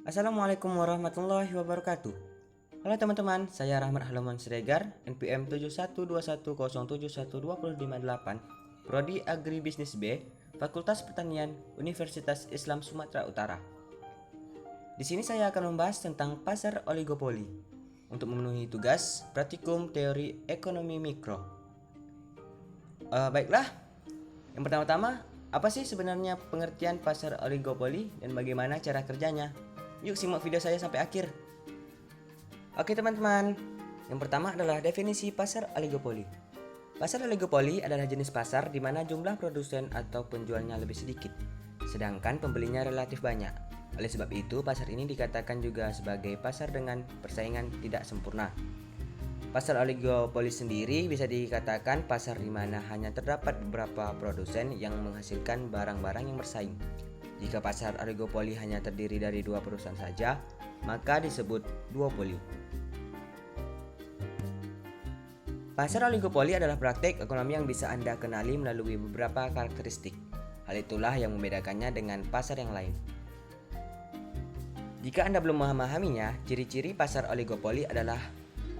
Assalamualaikum warahmatullahi wabarakatuh. Halo teman-teman, saya Rahmat Halaman Siregar, NPM 7121071258, Prodi Agribisnis B, Fakultas Pertanian, Universitas Islam Sumatera Utara. Di sini saya akan membahas tentang pasar oligopoli untuk memenuhi tugas praktikum teori ekonomi mikro. Baiklah, yang pertama-tama, apa sih sebenarnya pengertian pasar oligopoli dan bagaimana cara kerjanya? Yuk simak video saya sampai akhir. Oke teman-teman, yang pertama adalah definisi pasar oligopoli. Pasar oligopoli adalah jenis pasar di mana jumlah produsen atau penjualnya lebih sedikit, sedangkan pembelinya relatif banyak. Oleh sebab itu, pasar ini dikatakan juga sebagai pasar dengan persaingan tidak sempurna. Pasar oligopoli sendiri bisa dikatakan pasar di mana hanya terdapat beberapa produsen yang menghasilkan barang-barang yang bersaing. Jika pasar oligopoli hanya terdiri dari dua perusahaan saja, maka disebut duopoli. Pasar oligopoli adalah praktik ekonomi yang bisa Anda kenali melalui beberapa karakteristik. Hal itulah yang membedakannya dengan pasar yang lain. Jika Anda belum memahaminya, ciri-ciri pasar oligopoli adalah: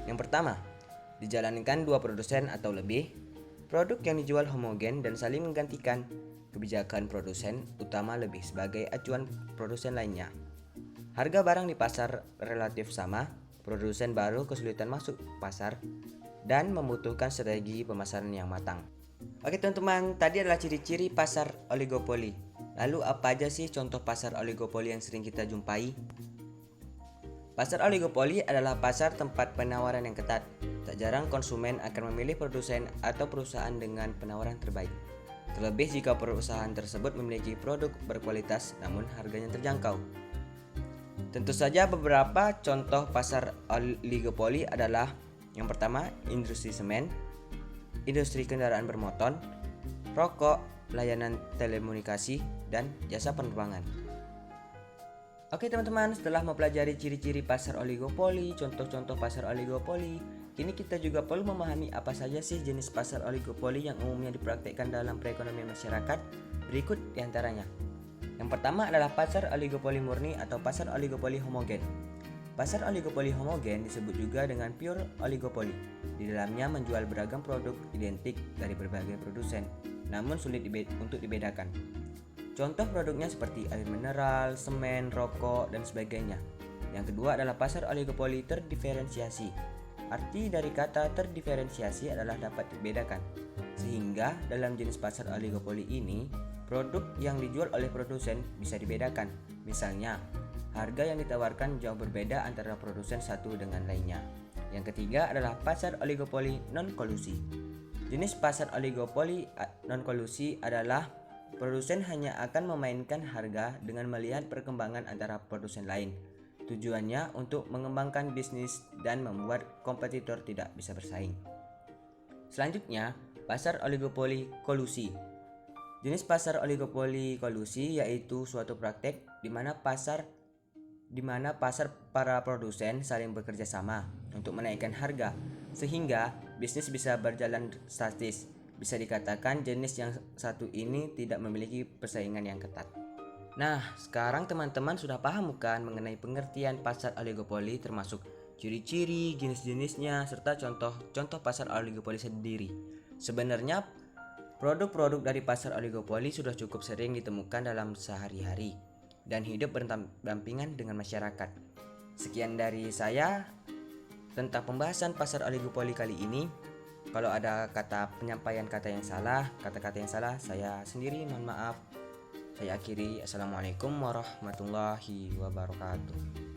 yang pertama, dijalankan dua produsen atau lebih, produk yang dijual homogen dan saling menggantikan, kebijakan produsen utama lebih sebagai acuan produsen lainnya. Harga barang di pasar relatif sama, produsen baru kesulitan masuk pasar, dan membutuhkan strategi pemasaran yang matang. Oke teman-teman, tadi adalah ciri-ciri pasar oligopoli. Lalu apa aja sih contoh pasar oligopoli yang sering kita jumpai? Pasar oligopoli adalah pasar tempat penawaran yang ketat. Tak jarang konsumen akan memilih produsen atau perusahaan dengan penawaran terbaik. Terlebih jika perusahaan tersebut memiliki produk berkualitas namun harganya terjangkau. Tentu saja beberapa contoh pasar oligopoli adalah: yang pertama, industri semen, industri kendaraan bermotor, rokok, layanan telekomunikasi, dan jasa penerbangan. Oke teman-teman, setelah mempelajari ciri-ciri pasar oligopoli, contoh-contoh pasar oligopoli, kini kita juga perlu memahami apa saja sih jenis pasar oligopoli yang umumnya dipraktikkan dalam perekonomian masyarakat. Berikut diantaranya. Yang pertama adalah pasar oligopoli murni atau pasar oligopoli homogen. Pasar oligopoli homogen disebut juga dengan pure oligopoli. Di dalamnya menjual beragam produk identik dari berbagai produsen, namun sulit untuk dibedakan. Contoh produknya seperti air mineral, semen, rokok, dan sebagainya. Yang kedua adalah pasar oligopoli terdiferensiasi. Arti dari kata terdiferensiasi adalah dapat dibedakan. Sehingga dalam jenis pasar oligopoli ini, produk yang dijual oleh produsen bisa dibedakan. Misalnya, harga yang ditawarkan jauh berbeda antara produsen satu dengan lainnya. Yang ketiga adalah pasar oligopoli non-kolusi. Jenis pasar oligopoli non-kolusi adalah produsen hanya akan memainkan harga dengan melihat perkembangan antara produsen lain. Tujuannya untuk mengembangkan bisnis dan membuat kompetitor tidak bisa bersaing. Selanjutnya, pasar oligopoli kolusi. Jenis pasar oligopoli kolusi yaitu suatu praktek di mana pasar para produsen saling bekerja sama untuk menaikkan harga sehingga bisnis bisa berjalan statis. Bisa dikatakan jenis yang satu ini tidak memiliki persaingan yang ketat. Nah, sekarang teman-teman sudah paham bukan mengenai pengertian pasar oligopoli, termasuk ciri-ciri, jenis-jenisnya, serta contoh-contoh pasar oligopoli sendiri. Sebenarnya produk-produk dari pasar oligopoli sudah cukup sering ditemukan dalam sehari-hari dan hidup berdampingan dengan masyarakat. Sekian dari saya tentang pembahasan pasar oligopoli kali ini. Kalau ada penyampaian kata-kata yang salah, saya sendiri mohon maaf. Saya akhiri. Assalamualaikum warahmatullahi wabarakatuh.